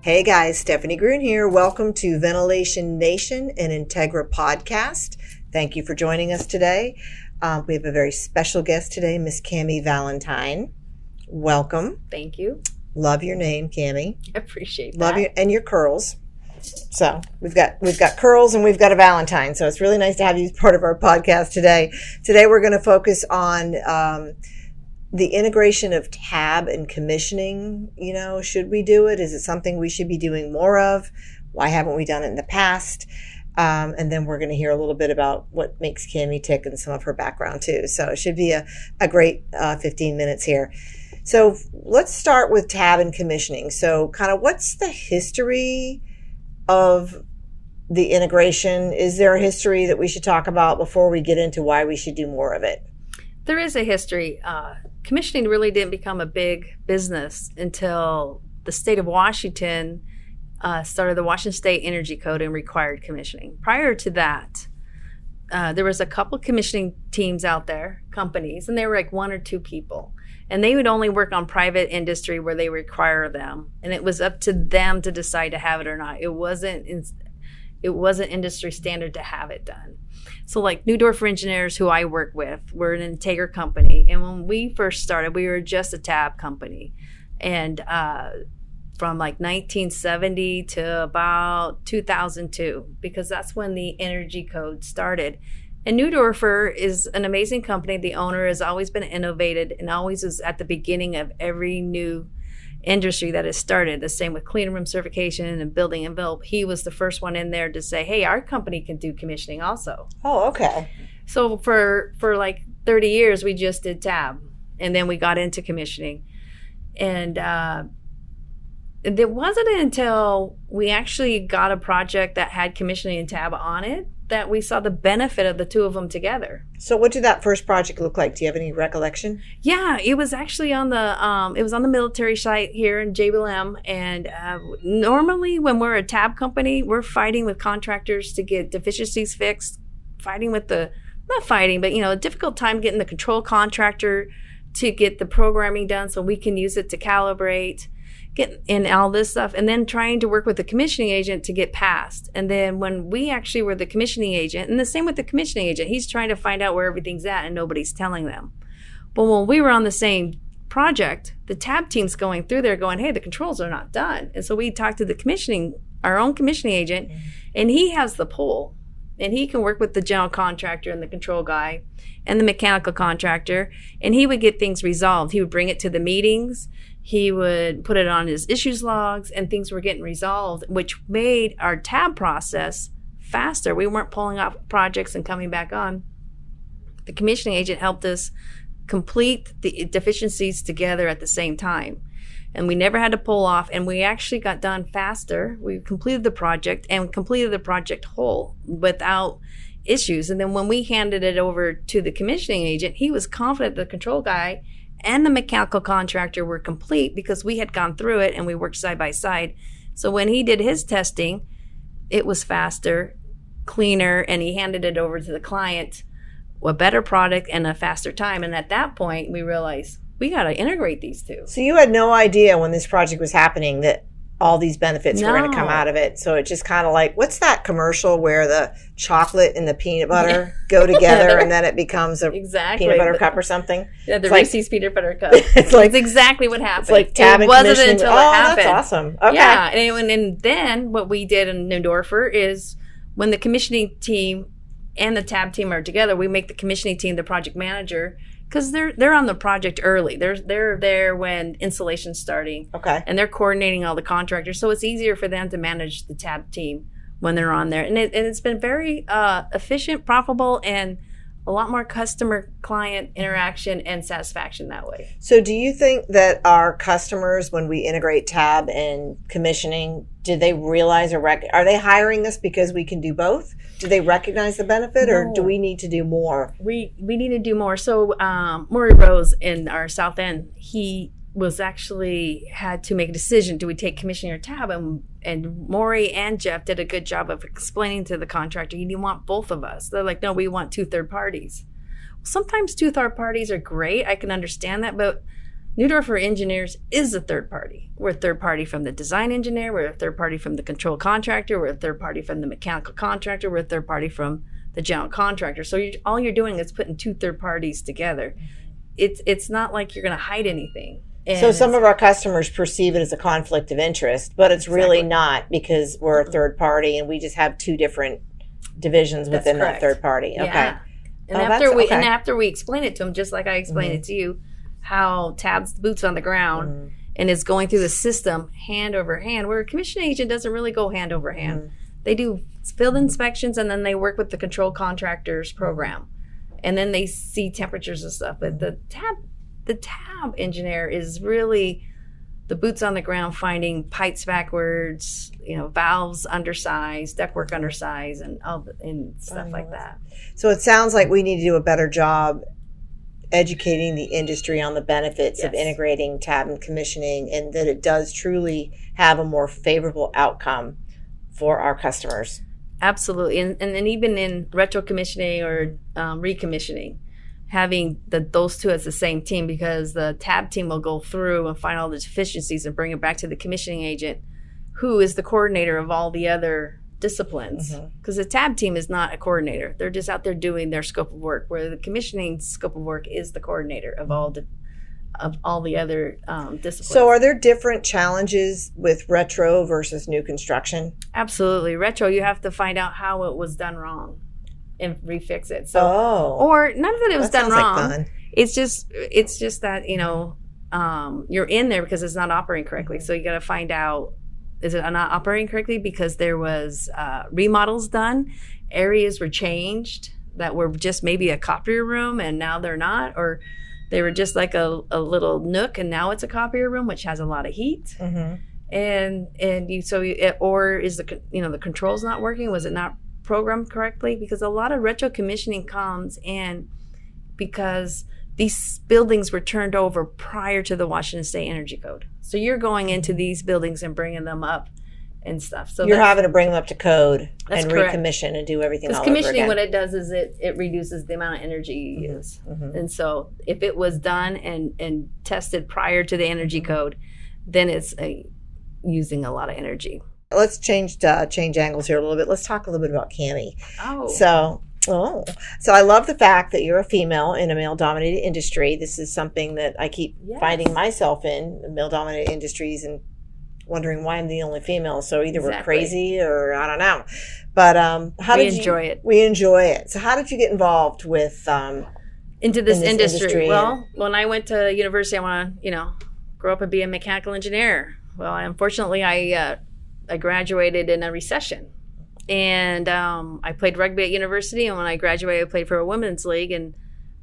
Hey guys, Stephanie Gruen here. Welcome to Ventilation Nation and Integra podcast. Thank you for joining us today. We have a very special guest today, Miss Cammie Valentine. Welcome. Thank you. Love your name, Cammie. I appreciate that. Love you and your curls. So we've got curls and we've got a Valentine. So it's really nice to have you as part of our podcast today. Today we're going to focus on the integration of tab and commissioning. You know, should we do it? Is it something we should be doing more of? Why haven't we done it in the past? And then we're going to hear a little bit about what makes Cammie tick and some of her background too. So it should be a great 15 minutes here. So let's start with tab and commissioning. So kind of what's the history of the integration? Is there a history that we should talk about before we get into why we should do more of it? There is a history. Commissioning really didn't become a big business until the state of Washington started the Washington State Energy Code and required commissioning. Prior to that, there was a couple commissioning teams out there, companies, and they were like one or two people. And they would only work on private industry where they require them. And it was up to them to decide to have it or not. It wasn't industry standard to have it done. So like Neudorfer Engineers, who I work with, we're an Integra company. And when we first started, we were just a tab company. And from like 1970 to about 2002, because that's when the energy code started. And Neudorfer is an amazing company. The owner has always been innovated and always is at the beginning of every new industry that has started. The same with clean room certification and building envelope. He was the first one in there to say, hey, our company can do commissioning also. Oh, okay. So for like 30 years, we just did tab. And then we got into commissioning. And it wasn't until we actually got a project that had commissioning and tab on it that we saw the benefit of the two of them together. So what did that first project look like? Do you have any recollection? Yeah, it was actually on the military site here in JBLM. And normally when we're a tab company, we're fighting with contractors to get deficiencies fixed, a difficult time getting the control contractor to get the programming done so we can use it to calibrate, get in all this stuff, and then trying to work with the commissioning agent to get passed. And then when we actually were the commissioning agent, and the same with the commissioning agent, he's trying to find out where everything's at and nobody's telling them. But when we were on the same project, the tab team's going through there going, hey, the controls are not done. And so we talked to our own commissioning agent, and he has the pull. And he can work with the general contractor and the control guy and the mechanical contractor, and he would get things resolved. He would bring it to the meetings. He would put it on his issues logs, and things were getting resolved, which made our tab process faster. We weren't pulling off projects and coming back on. The commissioning agent helped us complete the deficiencies together at the same time. And we never had to pull off, and we actually got done faster. We completed the project and completed the project whole without issues. And then when we handed it over to the commissioning agent, he was confident the control guy and the mechanical contractor were complete because we had gone through it and we worked side by side. So when he did his testing, it was faster, cleaner, and he handed it over to the client, a better product and a faster time. And at that point, we realized we got to integrate these two. So you had no idea when this project was happening that all these benefits were going to come out of it. So it's just kind of like, what's that commercial where the chocolate and the peanut butter go together and then it becomes a peanut butter cup or something? Yeah, the it's Reese's peanut butter cup. It's exactly what happened. It's like tab and wasn't commissioning. until it happened. That's awesome. Okay. Yeah, and then what we did in Neudorfer is when the commissioning team and the tab team are together, we make the commissioning team the project manager, because they're on the project early. They're there when installation's starting. Okay. And they're coordinating all the contractors, so it's easier for them to manage the tab team when they're on there. And it's been very efficient, profitable, and a lot more customer-client interaction and satisfaction that way. So do you think that our customers, when we integrate tab and commissioning, do they realize or are they hiring us because we can do both? Do they recognize the benefit, or do we need to do more? We need to do more. So Maury Rose in our South End, he was actually had to make a decision. Do we take commissioning or tab? And Maury and Jeff did a good job of explaining to the contractor, you didn't want both of us. They're like, no, we want 2 third parties. Sometimes 2 third parties are great. I can understand that, but Neudorfer Engineers is a third party. We're a third party from the design engineer. We're a third party from the control contractor. We're a third party from the mechanical contractor. We're a third party from the general contractor. So all you're doing is putting two third parties together. It's not like you're going to hide anything. And so some of our customers perceive it as a conflict of interest, but it's really not, because we're a third party and we just have two different divisions within that third party. Okay. Yeah. And after we explain it to them, just like I explained it to you, how TAB's boots on the ground and is going through the system hand over hand, where a commissioning agent doesn't really go hand over hand. They do field inspections and then they work with the control contractors program, and then they see temperatures and stuff. But the tab engineer is really the boots on the ground, finding pipes backwards, valves undersized, ductwork undersized, and stuff like that. So it sounds like we need to do a better job educating the industry on the benefits of integrating tab and commissioning, and that it does truly have a more favorable outcome for our customers. Absolutely. And even in retro commissioning or recommissioning, having those two as the same team, because the tab team will go through and find all the deficiencies and bring it back to the commissioning agent, who is the coordinator of all the other disciplines. Because the tab team is not a coordinator. They're just out there doing their scope of work, where the commissioning scope of work is the coordinator of all the other disciplines. So are there different challenges with retro versus new construction? Absolutely. Retro, you have to find out how it was done wrong and refix it. Or none of it was done wrong. Like fun. It's just that, you're in there because it's not operating correctly. So you got to find out, is it not operating correctly because there was remodels done, areas were changed that were just maybe a copier room and now they're not, or they were just like a little nook and now it's a copier room, which has a lot of heat. Or is the controls not working? Was it not programmed correctly? Because a lot of retro commissioning comes in because these buildings were turned over prior to the Washington State Energy Code. So you're going into these buildings and bringing them up and stuff. So you're having to bring them up to code and recommission and do everything all over again. Because commissioning, what it does is it reduces the amount of energy you use. And so if it was done and tested prior to the Energy Code, then it's using a lot of energy. Let's change angles here a little bit. Let's talk a little bit about Cami. So I love the fact that you're a female in a male-dominated industry. This is something that I keep finding myself in male-dominated industries and wondering why I'm the only female. So either we're crazy or I don't know. But we enjoy it. So how did you get involved with into this industry? Well, when I went to university, I want to grow up and be a mechanical engineer. Well, unfortunately, I graduated in a recession. And I played rugby at university, and when I graduated, I played for a women's league. And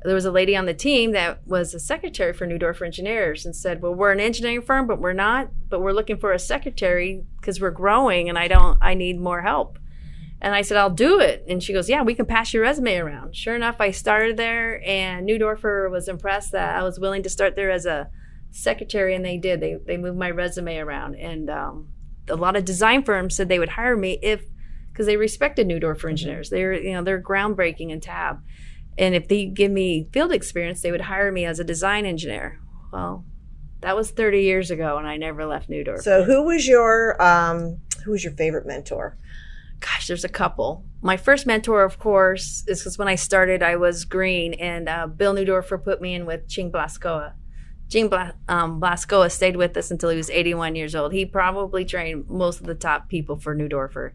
there was a lady on the team that was a secretary for Neudorfer Engineers, and said, "Well, we're an engineering firm, but we're not. But we're looking for a secretary because we're growing, and I need more help." And I said, "I'll do it." And she goes, "Yeah, we can pass your resume around." Sure enough, I started there, and Neudorfer was impressed that I was willing to start there as a secretary, and they did. They moved my resume around, and a lot of design firms said they would hire me because they respected Neudorfer Engineers. They're groundbreaking in tab. And if they give me field experience, they would hire me as a design engineer. Well, that was 30 years ago, and I never left Neudorfer. So who was your favorite mentor? Gosh, there's a couple. My first mentor, of course, is because when I started, I was green, and Bill Neudorfer put me in with Ching Blaskoa. Ching Blaskoa stayed with us until he was 81 years old. He probably trained most of the top people for Neudorfer.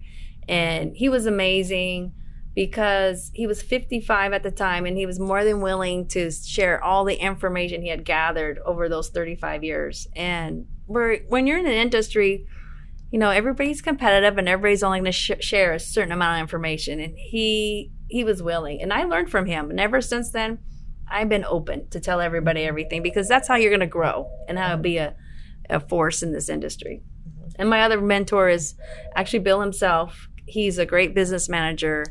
And he was amazing because he was 55 at the time, and he was more than willing to share all the information he had gathered over those 35 years. And when you're in an industry, everybody's competitive and everybody's only going to share a certain amount of information. And he was willing. And I learned from him. And ever since then, I've been open to tell everybody everything, because that's how you're going to grow and how to be a force in this industry. And my other mentor is actually Bill himself. He's a great business manager,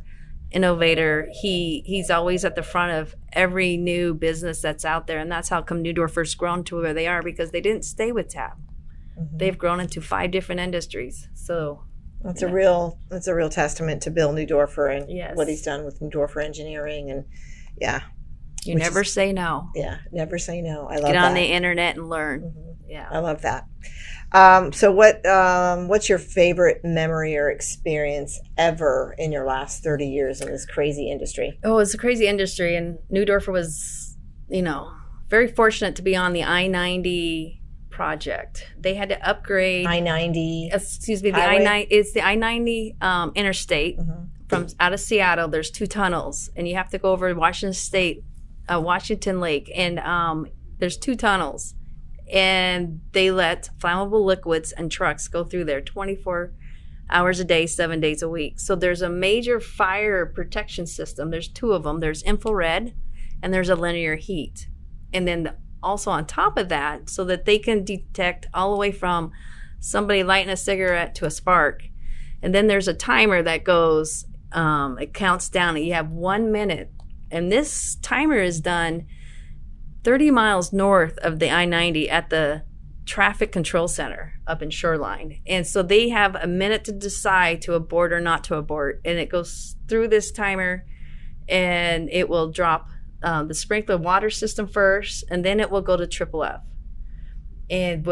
innovator. He's always at the front of every new business that's out there, and that's how come Neudorfer's grown to where they are, because they didn't stay with tab. They've grown into 5 different industries. So that's a real testament to Bill Neudorfer and what he's done with Neudorfer Engineering, and You never say no. Yeah, never say no. I love that. Get on the internet and learn. Mm-hmm. Yeah. I love that. So what's your favorite memory or experience ever in your last 30 years in this crazy industry? Oh, it's a crazy industry. And Neudorfer was, very fortunate to be on the I-90 project. They had to upgrade I-90. Excuse me, it's the I-90 interstate from out of Seattle. There's 2 tunnels, and you have to go over Washington Lake, and there's 2 tunnels, and they let flammable liquids and trucks go through there 24 hours a day, 7 days a week. So there's a major fire protection system. There's 2 of them. There's infrared, and there's a linear heat, and then also on top of that, so that they can detect all the way from somebody lighting a cigarette to a spark. And then there's a timer that goes, it counts down, and you have 1 minute. And this timer is done 30 miles north of the I-90 at the traffic control center up in Shoreline. And so they have a minute to decide to abort or not to abort. And it goes through this timer, and it will drop the sprinkler water system first, and then it will go to FFF. And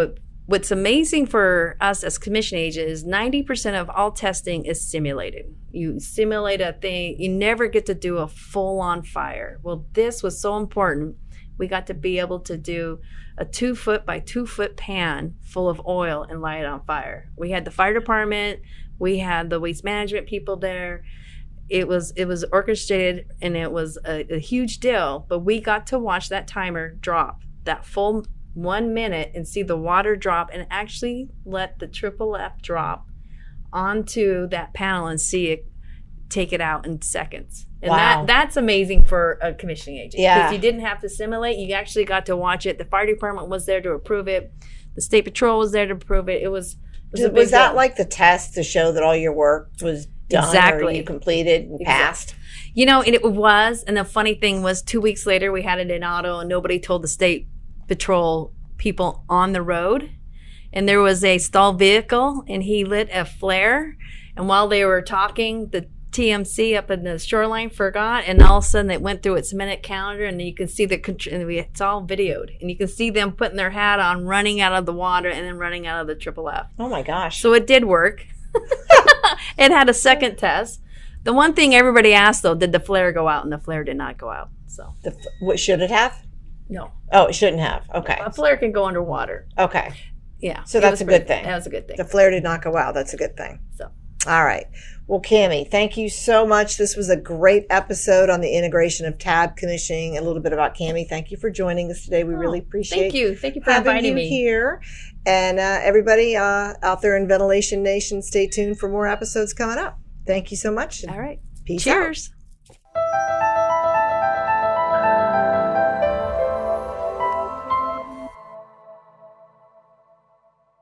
what's amazing for us as commission agent is 90% of all testing is simulated. You simulate a thing, you never get to do a full-on fire. Well, this was so important. We got to be able to do a 2-foot by 2-foot pan full of oil and light it on fire. We had the fire department, we had the waste management people there. It was orchestrated, and it was a huge deal, but we got to watch that timer drop that full 1 minute and see the water drop, and actually let the FFF drop onto that panel and see it take it out in seconds. And wow. That's amazing for a commissioning agent. Yeah. Because you didn't have to simulate, you actually got to watch it. The fire department was there to approve it. The state patrol was there to approve it. It was a big Was that deal. like the test to show that all your work was done Exactly. or you completed and passed? And it was. And the funny thing was, 2 weeks later, we had it in auto, and nobody told the state patrol people on the road. And there was a stalled vehicle, and he lit a flare. And while they were talking, the TMC up in the Shoreline forgot, and all of a sudden it went through its minute calendar, and you can see it's all videoed, and you can see them putting their hat on, running out of the water, and then running out of the FFF. Oh my gosh. So it did work. It had a second test. The one thing everybody asked, though, did the flare go out? And the flare did not go out. So What should it have? no. Oh, it shouldn't have. Okay. A flare can go underwater. Okay. Yeah. So that's a good thing. That was a good thing. The flare did not go out. That's a good thing. So. All right. Well, Cammie, thank you so much. This was a great episode on the integration of tab commissioning, a little bit about Cammie. Thank you for joining us today. We really appreciate Thank you. Thank you for having inviting you me. here. And everybody out there in Ventilation Nation, stay tuned for more episodes coming up. Thank you so much. All right. Peace out. Cheers.